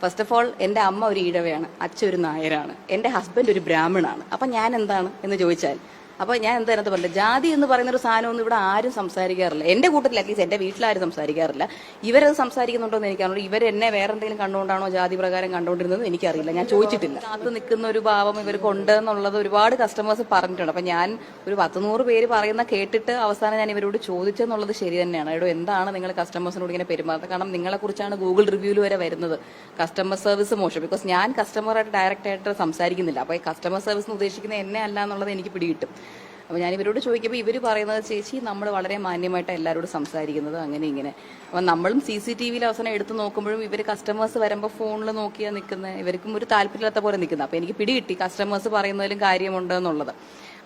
First of all എൻ്റെ അമ്മ ഒരു ഈഴവയാണ്, അച്ഛൻ ഒരു നായരാണ്, എൻ്റെ ഹസ്ബൻഡ് ഒരു ബ്രാഹ്മണാണ്. അപ്പം ഞാൻ എന്താണ് എന്ന് ചോദിച്ചാൽ, അപ്പോൾ ഞാൻ എന്താണെന്ന് പറഞ്ഞില്ല, ജാതി എന്ന് പറയുന്ന ഒരു സാധനമൊന്നും ഇവിടെ ആരും സംസാരിക്കാറില്ല. എൻ്റെ കൂട്ടത്തിൽ അറ്റ്ലീസ്റ്റ് എൻ്റെ വീട്ടിലാരും സംസാരിക്കാറില്ല. ഇവരത് സംസാരിക്കുന്നുണ്ടോ എന്ന് എനിക്കറിയില്ല. ഇവരെന്നെ വേറെ എന്തെങ്കിലും കണ്ടുകൊണ്ടാണോ ജാതി പ്രകാരം കണ്ടുകൊണ്ടിരുന്നത് എനിക്കറിയില്ല, ഞാൻ ചോദിച്ചിട്ടില്ല. കാത്തു നിൽക്കുന്ന ഒരു ഭാവം ഇവർക്കുണ്ട് എന്നുള്ളത് ഒരുപാട് കസ്റ്റമേഴ്സ് പറഞ്ഞിട്ടുണ്ട്. അപ്പം ഞാൻ ഒരു 100 പേര് പറയുന്ന കേട്ടിട്ട് അവസാനം ഞാൻ ഇവരോട് ചോദിച്ചെന്നുള്ളത് ശരി തന്നെയാണ്. ഇവിടെ എന്താണ് നിങ്ങൾ കസ്റ്റമേഴ്സിനോട് ഇങ്ങനെ പെരുമാറുന്നത്? കാരണം നിങ്ങളെക്കുറിച്ചാണ് ഗൂഗിൾ റിവ്യൂവിൽ വരെ വരുന്നത് കസ്റ്റമർ സർവീസ് മോശം. ബിക്കോസ് ഞാൻ കസ്റ്റമറായിട്ട് ഡയറക്റ്റ് ആയിട്ട് സംസാരിക്കുന്നില്ല. അപ്പോൾ ഈ കസ്റ്റമർ സർവീസ് എന്ന് ഉദ്ദേശിക്കുന്നത് എന്നെ അല്ല എന്നുള്ളത് എനിക്ക് പിടികിട്ടും. അപ്പോൾ ഞാൻ ഇവരോട് ചോദിക്കുമ്പോൾ ഇവർ പറയുന്നത്, ചേച്ചി നമ്മൾ വളരെ മാന്യമായിട്ട് എല്ലാവരോടും സംസാരിക്കുന്നത് അങ്ങനെ ഇങ്ങനെ. അപ്പം നമ്മളും CCTVയിൽ അവസാനം എടുത്ത് നോക്കുമ്പോഴും ഇവർ കസ്റ്റമേഴ്സ് വരുമ്പോൾ ഫോണിൽ നോക്കിയാണ് നിൽക്കുന്നത്. ഇവർക്കും ഒരു താല്പര്യമില്ലാത്ത പോലെ നിൽക്കുന്നത്. അപ്പോൾ എനിക്ക് പിടികിട്ടി കസ്റ്റമേഴ്സ് പറയുന്നതിലും കാര്യമുണ്ട് എന്നുള്ളത്.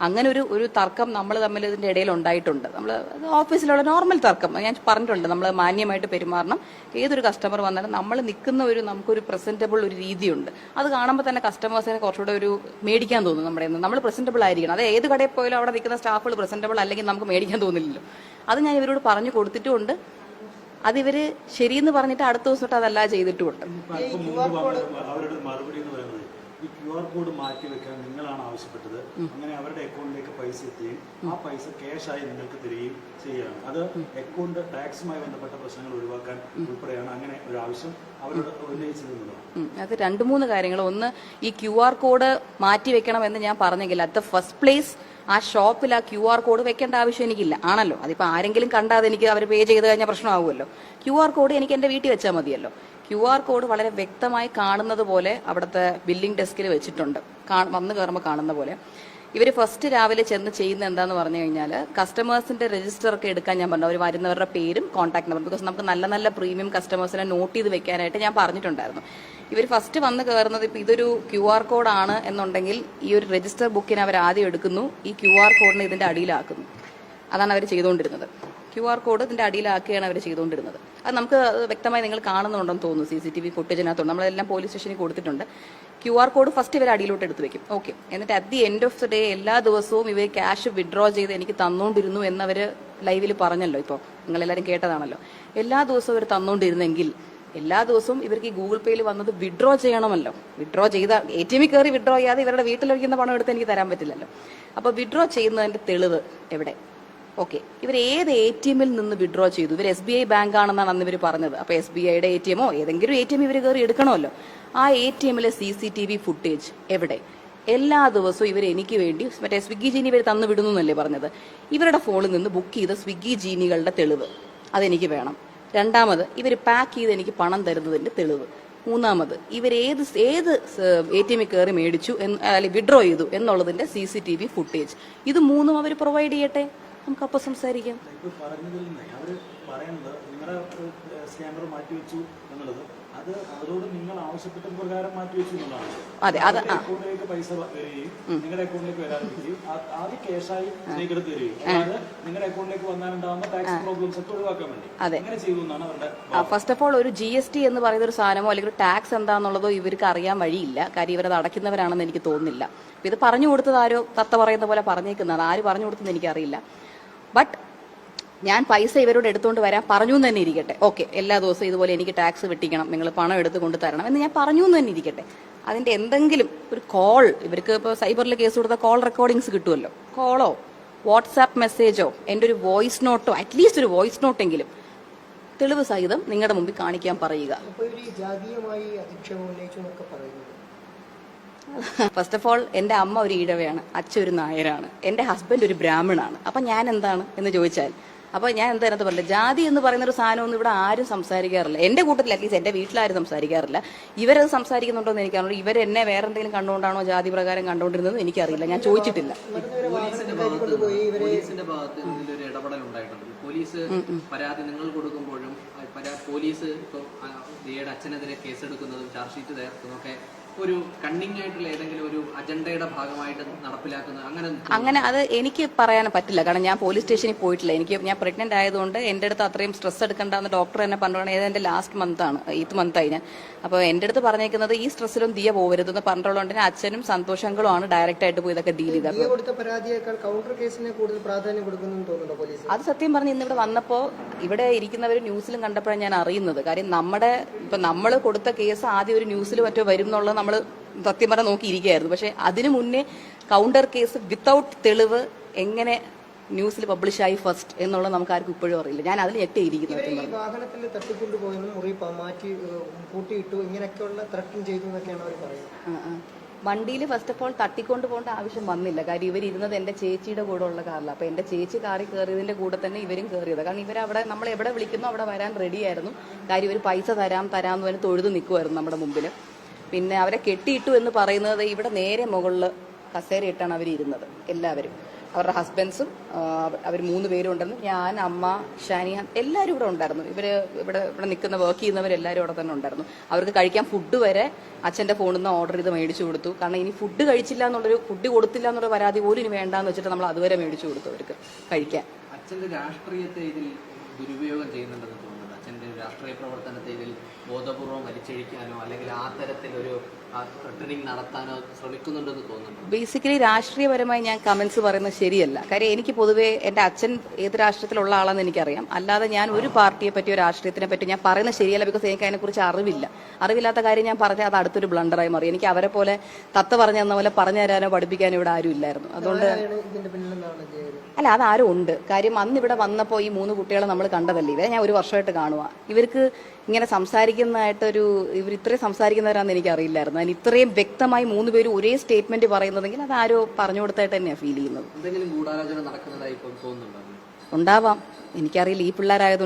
അങ്ങനെ ഒരു തർക്കം നമ്മൾ തമ്മിൽ ഇതിൻ്റെ ഇടയിൽ ഉണ്ടായിട്ടുണ്ട്. നമ്മൾ ഓഫീസിലുള്ള നോർമൽ തർക്കം ഞാൻ പറഞ്ഞിട്ടുണ്ട്. നമ്മൾ മാന്യമായിട്ട് പെരുമാറണം. ഏതൊരു കസ്റ്റമർ വന്നാലും നമ്മൾ നിൽക്കുന്ന നമുക്കൊരു പ്രസന്റബിൾ ഒരു രീതിയുണ്ട്. അത് കാണുമ്പോൾ തന്നെ കസ്റ്റമേഴ്സിനെ കുറച്ചുകൂടെ ഒരു മേടിക്കാൻ തോന്നും. നമ്മൾ പ്രസന്റബിൾ ആയിരിക്കണം. അത് ഏത് കടയിൽ പോയാലും അവിടെ നിൽക്കുന്ന സ്റ്റാഫുകൾ പ്രസന്റബിൾ അല്ലെങ്കിൽ നമുക്ക് മേടിക്കാൻ തോന്നില്ലല്ലോ. അത് ഞാൻ ഇവരോട് പറഞ്ഞു കൊടുത്തിട്ടുമുണ്ട്. അത് ഇവര് ശരിയെന്ന് പറഞ്ഞിട്ട് അടുത്ത ദിവസം തൊട്ട് അതല്ല ചെയ്തിട്ടുമുണ്ട്. ഈ QR കോഡ് മാറ്റി വെക്കാൻ നിങ്ങളാണ് ആവശ്യപ്പെട്ടത്. അങ്ങനെ അവരുടെ അക്കൗണ്ടിലേക്ക് പൈസ എത്തുകയും ആ പൈസ ക്യാഷായി നിങ്ങൾക്ക് തരികയും ചെയ്യുകയാണ്. അത് അക്കൗണ്ട് ടാക്സുമായി ബന്ധപ്പെട്ട പ്രശ്നങ്ങൾ ഒഴിവാക്കാൻ ഉൾപ്പെടെയാണ് അങ്ങനെ ഒരു ആവശ്യം അവരോട് ഉന്നയിച്ചതെന്നുള്ളതാണ്. അത് 2-3 കാര്യങ്ങൾ. ഒന്ന്, ഈ QR കോഡ് മാറ്റി വെക്കണം എന്ന് ഞാൻ പറഞ്ഞെങ്കിൽ അറ്റ് ദ ഫസ്റ്റ് പ്ലേസ് ആ ഷോപ്പിൽ ആ QR കോഡ് വെക്കേണ്ട ആവശ്യം എനിക്കില്ല. ആണല്ലോ, അതിപ്പോൾ ആരെങ്കിലും കണ്ടാതെ എനിക്ക് അവർ പേ ചെയ്ത് കഴിഞ്ഞാൽ പ്രശ്നമാകുമല്ലോ. QR കോഡ് എനിക്ക് എൻ്റെ വീട്ടിൽ വെച്ചാൽ മതിയല്ലോ. QR കോഡ് വളരെ വ്യക്തമായി കാണുന്നത് പോലെ അവിടുത്തെ ബില്ലിംഗ് ഡെസ്കിൽ വെച്ചിട്ടുണ്ട്. വന്ന് കയറുമ്പോൾ കാണുന്ന പോലെ. ഇവർ ഫസ്റ്റ് രാവിലെ ചെന്ന് ചെയ്യുന്ന എന്താന്ന് പറഞ്ഞു കഴിഞ്ഞാൽ, കസ്റ്റമേഴ്സിന്റെ രജിസ്റ്റർ ഒക്കെ എടുക്കാൻ ഞാൻ പറഞ്ഞു. അവർ വരുന്നവരുടെ പേരും കോൺടാക്ട് നമ്പറും. ബിക്കോസ് നമുക്ക് നല്ല നല്ല പ്രീമിയം കസ്റ്റമേഴ്സിനെ നോട്ട് ചെയ്ത് വെക്കാനായിട്ട് ഞാൻ പറഞ്ഞിട്ടുണ്ടായിരുന്നു. ഇവർ ഫസ്റ്റ് വന്ന് കയറുന്നത്, ഇപ്പം ഇതൊരു QR കോഡാണ് എന്നുണ്ടെങ്കിൽ ഈ ഒരു രജിസ്റ്റർ ബുക്കിന് അവർ ആദ്യം എടുക്കുന്നു, ഈ QR കോഡിനെ ഇതിന്റെ അടിയിലാക്കുന്നു. അതാണ് അവർ ചെയ്തുകൊണ്ടിരുന്നത്. QR കോഡ് ഇതിന്റെ അടിയിലാക്കുകയാണ് അവർ ചെയ്തുകൊണ്ടിരുന്നത്. അത് നമുക്ക് വ്യക്തമായി നിങ്ങൾ കാണുന്നുണ്ടെന്ന് തോന്നുന്നു. CCTV ഫുട്ടേജിനകത്തുണ്ട്. നമ്മളെല്ലാം പോലീസ് സ്റ്റേഷനിൽ കൊടുത്തിട്ടുണ്ട്. QR കോഡ് ഫസ്റ്റ് ഇവർ അടിയിലോട്ട് എടുത്ത് വെക്കും. ഓക്കെ, എന്നിട്ട് at the end of the day എല്ലാ ദിവസവും ഇവർ ക്യാഷ് വിഡ്രോ ചെയ്ത് എനിക്ക് തന്നുകൊണ്ടിരുന്നു എന്നവർ ലൈവിൽ പറഞ്ഞല്ലോ. ഇപ്പോൾ നിങ്ങളെല്ലാവരും കേട്ടതാണല്ലോ. എല്ലാ ദിവസവും ഇവർ തന്നുകൊണ്ടിരുന്നെങ്കിൽ എല്ലാ ദിവസവും ഇവർക്ക് ഈ ഗൂഗിൾ പേയിൽ വന്നത് വിഡ്രോ ചെയ്യണമല്ലോ. വിഡ്രോ ചെയ്ത ATM കയറി വിഡ്രോ ചെയ്യാതെ ഇവരുടെ വീട്ടിലിരിക്കുന്ന പണം എടുത്ത് എനിക്ക് തരാൻ പറ്റില്ലല്ലോ. അപ്പോൾ വിഡ്രോ ചെയ്യുന്നതിന്റെ തെളിവ് എവിടെ? ഓക്കെ, ഇവർ ഏത് ATMൽ നിന്ന് വിഡ്രോ ചെയ്തു? ഇവർ SBI ബാങ്ക് ആണെന്നാണ് അന്ന് ഇവർ പറഞ്ഞത്. അപ്പോൾ SBIയുടെ ATMോ ഏതെങ്കിലും ATM ഇവർ കയറി എടുക്കണമല്ലോ. ആ ATMലെ CCTV ഫുട്ടേജ് എവിടെ? എല്ലാ ദിവസവും ഇവർ എനിക്ക് വേണ്ടി മറ്റേ സ്വിഗ്ഗി ജീനി ഇവർ തന്നു വിടുന്നു എന്നല്ലേ പറഞ്ഞത്. ഇവരുടെ ഫോണിൽ നിന്ന് ബുക്ക് ചെയ്ത സ്വിഗ്ഗി ജീനികളുടെ തെളിവ് അതെനിക്ക് വേണം. രണ്ടാമത്, ഇവർ പാക്ക് ചെയ്ത് എനിക്ക് പണം തരുന്നതിന്റെ തെളിവ്. മൂന്നാമത്, ഇവർ ഏത് ATMൽ കയറി മേടിച്ചു അല്ലെങ്കിൽ വിഡ്രോ ചെയ്തു എന്നുള്ളതിന്റെ CCTV ഫുട്ടേജ്. ഇത് മൂന്നും അവർ പ്രൊവൈഡ് ചെയ്യട്ടെ, നമുക്കപ്പോൾ സംസാരിക്കാം. അതെ, അത് അതെ. ഫസ്റ്റ് ഓഫ് ഓൾ ഒരു GST എന്ന് പറയുന്ന ഒരു സാധനമോ അല്ലെങ്കിൽ ഒരു ടാക്സ് എന്താണെന്നുള്ളതോ ഇവർക്ക് അറിയാൻ വഴിയില്ല. കാര്യം ഇവരത് അടയ്ക്കുന്നവരാണെന്ന് എനിക്ക് തോന്നുന്നില്ല. ഇത് പറഞ്ഞു കൊടുത്തത് ആരോ തത്ത പറയുന്ന പോലെ പറഞ്ഞേക്കുന്നത്, ആര് പറഞ്ഞു കൊടുത്തെന്ന് എനിക്കറിയില്ല. ബട്ട് ഞാൻ പൈസ ഇവരോട് എടുത്തുകൊണ്ട് വരാൻ പറഞ്ഞു എന്ന് തന്നെ ഇരിക്കട്ടെ. ഓക്കെ, എല്ലാ ദിവസവും ഇതുപോലെ എനിക്ക് ടാക്സ് വെട്ടിക്കണം, നിങ്ങൾ പണം എടുത്ത് കൊണ്ട് തരണം എന്ന് ഞാൻ പറഞ്ഞു എന്ന് തന്നെ ഇരിക്കട്ടെ. അതിന്റെ എന്തെങ്കിലും ഒരു കോൾ, ഇവർക്ക് ഇപ്പോൾ സൈബറിൽ കേസ് കൊടുത്ത കോൾ റെക്കോർഡിങ്സ് കിട്ടുമല്ലോ, കോളോ വാട്സാപ്പ് മെസ്സേജോ എൻ്റെ ഒരു വോയിസ് നോട്ടോ, അറ്റ്ലീസ്റ്റ് ഒരു വോയിസ് നോട്ടെങ്കിലും തെളിവ് സഹിതം നിങ്ങളുടെ മുമ്പിൽ കാണിക്കാൻ പറയുക. ഫസ്റ്റ് ഓഫ് ഓൾ എൻ്റെ അമ്മ ഒരു ഈഴവയാണ്, അച്ഛൻ ഒരു നായരാണ്, എൻ്റെ ഹസ്ബൻഡ് ഒരു ബ്രാഹ്മണാണ്. അപ്പം ഞാൻ എന്താണ് എന്ന് ചോദിച്ചാൽ, അപ്പോൾ ഞാൻ എന്താണെന്ന് പറഞ്ഞില്ല, ജാതി എന്ന് പറയുന്ന ഒരു സാധനമൊന്നും ഇവിടെ ആരും സംസാരിക്കാറില്ല. എൻ്റെ കൂട്ടത്തിൽ അറ്റ്ലീസ്റ്റ് എൻ്റെ വീട്ടിലാരും സംസാരിക്കാറില്ല. ഇവരത് സംസാരിക്കുന്നുണ്ടോ എന്ന് എനിക്കറിയില്ല. ഇവരെന്നെ വേറെ എന്തെങ്കിലും കണ്ടുകൊണ്ടാണോ ജാതി പ്രകാരം കണ്ടുകൊണ്ടിരുന്നത് എനിക്കറിയില്ല, ഞാൻ ചോദിച്ചിട്ടില്ല. പോലീസിന്റെ ഭാഗത്ത് ഇതിലൊരു ഇടപെടൽ ഉണ്ടായിട്ടുണ്ട്. പോലീസ് പരാതി നിങ്ങൾ കൊടുക്കുമ്പോഴും പോലീസ് ഇപ്പോൾ ദിയയുടെ അച്ഛനെതിരെ കേസെടുക്കുന്നതും ചാർജ് ഷീറ്റ് തയ്യാറാക്കുന്നതും ഒക്കെ ഒരു കണ്ണിങ് ആയിട്ടുള്ള ഏതെങ്കിലും ഒരു അജണ്ടയുടെ ഭാഗമായിട്ട് നടപ്പിലാക്കുന്ന അങ്ങനെ അത് എനിക്ക് പറയാൻ പറ്റില്ല. കാരണം ഞാൻ പോലീസ് സ്റ്റേഷനിൽ പോയിട്ടില്ല. ഞാൻ പ്രഗ്നന്റ് ആയതുകൊണ്ട് എൻ്റെ അടുത്ത് അത്രയും സ്ട്രെസ് എടുക്കേണ്ടെന്ന് ഡോക്ടർ എന്നെ പറഞ്ഞുകൊണ്ട് ഏതെൻ്റെ ലാസ്റ്റ് മന്താണ് 8th മന്തായി ഞാൻ. അപ്പോൾ എൻ്റെ അടുത്ത് പറഞ്ഞേക്കുന്നത് ഈ സ്ട്രെസ്സിലും ദിയ പോകരുതെന്ന് പറഞ്ഞുള്ളതുകൊണ്ട് തന്നെ അച്ഛനും സന്തോഷങ്ങളും ആണ് ഡയറക്റ്റ് ആയിട്ട് പോയി ഇതൊക്കെ ഡീൽ ചെയ്തത്. അത് സത്യം പറഞ്ഞ് ഇന്നിവിടെ വന്നപ്പോൾ ഇവിടെ ഇരിക്കുന്നവർ ന്യൂസിലും കണ്ടപ്പോഴാണ് ഞാൻ അറിയുന്നത്. കാര്യം നമ്മൾ കൊടുത്ത കേസ് ആദ്യം ഒരു ന്യൂസിൽ മറ്റോ വരും എന്നുള്ളത് നമ്മൾ സത്യം പറഞ്ഞാൽ നോക്കിയിരിക്കുകയായിരുന്നു. പക്ഷെ അതിനു മുന്നേ കൗണ്ടർ കേസ് വിത്തൗട്ട് തെളിവ് എങ്ങനെ ന്യൂസിൽ പബ്ലിഷായി ഫസ്റ്റ് എന്നുള്ളത് നമുക്ക് ആർക്കും ഇപ്പോഴും അറിയില്ല. ഞാൻ അതിൽ ഞെട്ടിയിരിക്കുന്നത്. വണ്ടിയിൽ ഫസ്റ്റ് ഓഫ് ഓൾ തട്ടിക്കൊണ്ട് പോകേണ്ട ആവശ്യം വന്നില്ല. കാര്യം ഇവരിരുന്നത് എൻ്റെ ചേച്ചിയുടെ കൂടെ ഉള്ള കാറിലാണ്. അപ്പോൾ എൻ്റെ ചേച്ചി കാറിൽ കയറിയതിൻ്റെ കൂടെ തന്നെ ഇവരും കയറിയത്. കാരണം ഇവരവിടെ നമ്മൾ എവിടെ വിളിക്കുന്നോ അവിടെ വരാൻ റെഡിയായിരുന്നു. കാര്യം ഇവർ പൈസ തരാമെന്ന് പറഞ്ഞ് തൊഴുത് നിൽക്കുമായിരുന്നു നമ്മുടെ മുമ്പിൽ. പിന്നെ അവരെ കെട്ടിയിട്ടു എന്ന് പറയുന്നത് ഇവിടെ നേരെ മുകളിൽ കസേരയിട്ടാണ് അവരിരുന്നത്. എല്ലാവരും അവരുടെ ഹസ്ബൻഡ്സും അവർ 3 പേരും ഉണ്ടെന്ന്. ഞാൻ, അമ്മ, ഷാനിയ എല്ലാവരും ഇവിടെ ഉണ്ടായിരുന്നു. ഇവിടെ നിൽക്കുന്ന വർക്ക് ചെയ്യുന്നവരെല്ലാവരും അവിടെ തന്നെ ഉണ്ടായിരുന്നു. അവർക്ക് കഴിക്കാൻ ഫുഡ് വരെ അച്ഛൻ്റെ ഫോണിൽ നിന്ന് ഓർഡർ ചെയ്ത് മേടിച്ചു കൊടുത്തു. കാരണം ഇനി ഫുഡ് കൊടുത്തില്ല എന്നുള്ള പരാതി പോലും ഇനി വേണ്ടാന്ന് വെച്ചിട്ട് നമ്മൾ അതുവരെ മേടിച്ചു കൊടുത്തു അവർക്ക് കഴിക്കാൻ. അച്ഛൻ്റെ രാഷ്ട്രീയത്തെ ഇതിൽ ദുരുപയോഗം ചെയ്യുന്നുണ്ടെന്ന് തോന്നുന്നുണ്ട്. അച്ഛൻ്റെ രാഷ്ട്രീയ പ്രവർത്തനത്തെ ഇതിൽ ബോധപൂർവം വലിച്ചഴിക്കാനോ അല്ലെങ്കിൽ ആ തരത്തിലൊരു ത്രെറ്റനിങ് നടത്താനോ ശ്രമിക്കുന്നുണ്ടെന്ന് തോന്നുന്നു. ബേസിക്കലി രാഷ്ട്രീയപരമായി ഞാൻ കമന്റ്സ് പറയുന്നത് ശരിയല്ല. കാര്യം എനിക്ക് പൊതുവേ എൻ്റെ അച്ഛൻ ഏത് രാഷ്ട്രീയത്തിലുള്ള ആളാണെന്ന് എനിക്കറിയാം. അല്ലാതെ ഞാൻ ഒരു പാർട്ടിയെ പറ്റിയോ രാഷ്ട്രീയത്തിനെ പറ്റി ഞാൻ പറയുന്നത് ശരിയല്ല. ബിക്കോസ് എനിക്ക് അതിനെക്കുറിച്ച് അറിവില്ലാത്ത കാര്യം ഞാൻ പറഞ്ഞാൽ അത് അടുത്തൊരു ബ്ലണ്ടറായി മാറി. എനിക്ക് അവരെ പോലെ പറഞ്ഞു തന്ന പോലെ പറഞ്ഞു തരാനോ പഠിപ്പിക്കാനോ ഇവിടെ ആരും ഇല്ലായിരുന്നു. അതുകൊണ്ട് അല്ല, അതാരും ഉണ്ട്. കാര്യം അന്ന് ഇവിടെ വന്നപ്പോൾ ഈ 3 കുട്ടികളെ നമ്മൾ കണ്ടതല്ലേ. ഇവരെ ഞാൻ 1 വർഷമായിട്ട് കാണുക. ഇവർക്ക് ഇങ്ങനെ ഇവർ ഇത്രയും സംസാരിക്കുന്നവരാണെന്ന് എനിക്ക് അറിയില്ലായിരുന്നു. അതിന് ഇത്രയും വ്യക്തമായി 3 പേരും ഒരേ സ്റ്റേറ്റ്മെന്റ് പറയുന്നതെങ്കിൽ അത് ആരോ പറഞ്ഞു കൊടുത്തായിട്ട് തന്നെയാണ് ഫീൽ ചെയ്യുന്നത്. എന്തെങ്കിലും ഗൂഢാലോചന നടക്കുന്നതായി തോന്നുന്നുണ്ടോ? ഉണ്ടാവാം, എനിക്കറിയില്ല. ഈ പിള്ളേരായതുകൊണ്ട്